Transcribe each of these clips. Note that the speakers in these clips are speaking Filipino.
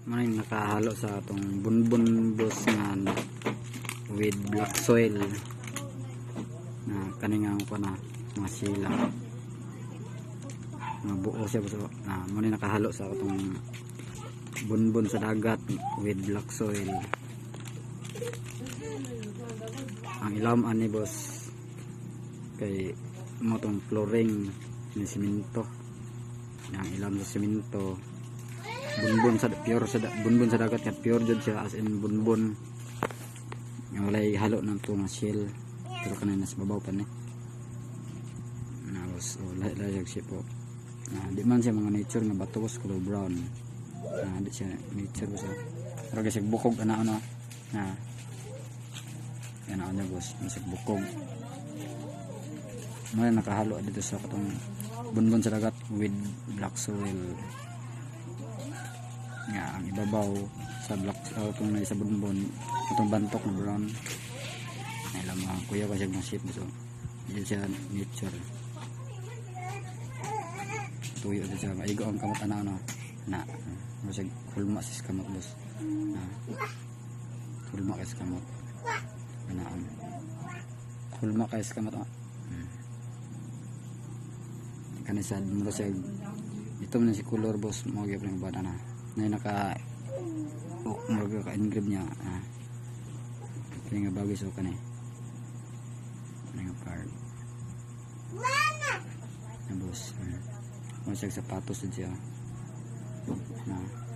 May nakahalo sa atong bunbun boss nga with black soil na kaninga ko na mga sila mga buo siya boss na muna nakahalo sa atong bunbun sa dagat with black soil. Ang ilam ani boss kay mo tong flooring ni simento, yang ilam sa simento bunbun sa pure sa bunbun sa dagat kat pure jud siya as in bunbun nga walay halo ng tunga shell pero kanina sa babaw pa ni na boss lahi siya po na di man siya mga nature nga bato boss color brown na di siya nature boss pero kasi bukog ana na yan niya boss masig bukog mo nakahalo dito sa katong bunbun sa dagat with black soil nga ang ibabaw sa black kung na sa bunbun itong bantok na brown ay lang mga kuya pa siya ng shape so yun siya nature tuyo din siya maigo ang kamot ano na masig hulma sis kamot boss na hulma kay kamot anaan hulma kay kamot kanisad mo siya ito man si color boss mo gyud ng banana na naka marga ka engrave niya kaya nga bagay so kanay nga part na boss mo siya sapatos din siya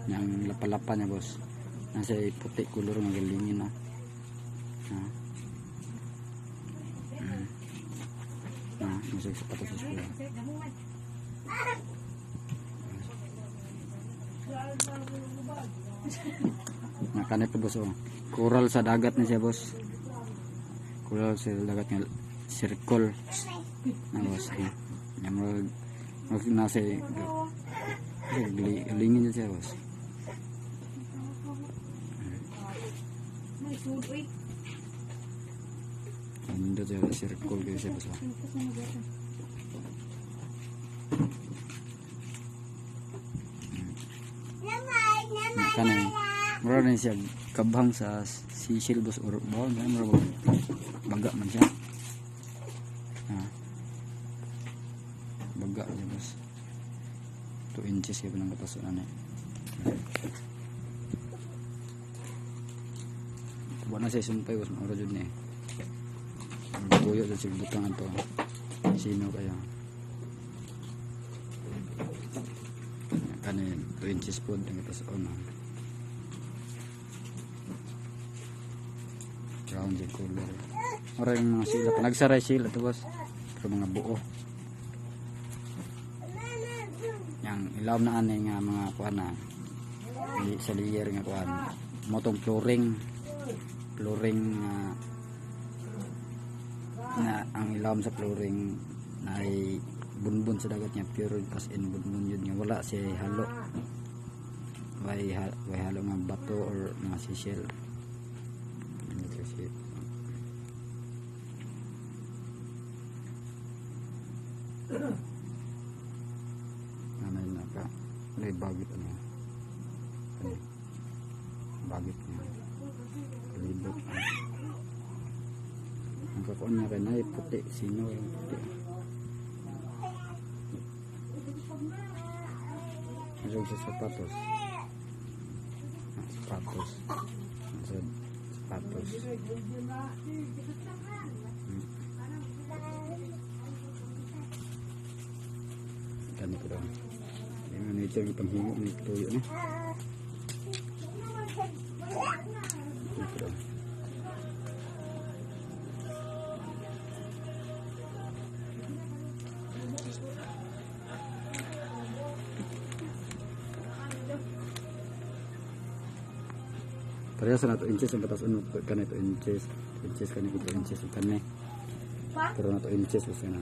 yang lapalapa niya boss nasa puti color nga galingin mo siya sapatos sa school nakanay po boss coral sa dagat na siya boss coral sa dagat nga circle na boss mag nasa lingin siya boss ando siya circle kayo siya boss kanay mura rin siya kabhang sa seashell boss or bawal na mura baga man siya baga siya boss 2 inches siya ng katas na buwan na siya sumpay boss mura dyan tuyo dyan siya butang ito sino kaya kanay 2 inches po ng katas brown the color ora yung mga sila nagsaray sila ito boss pero mga buo yang ilaw na anay nga mga kuan na sa layer nga kuan motong flooring na ang ilaw sa flooring na ay bunbun sa dagat niya pure as in bunbun yun nga wala siya halo way halo nga bato or mga seashell nanay na ka may bagit bagit niya kalibot ang kakuan niya kay nay puti sino yung puti masog sa sapatos sapatos kani ko daw yung nature yung panghingo ng tuyo no ito daw parehas na 2 inches ang batas kanay 2 inches kanay 2 inches kanay pero na 2 inches kasi na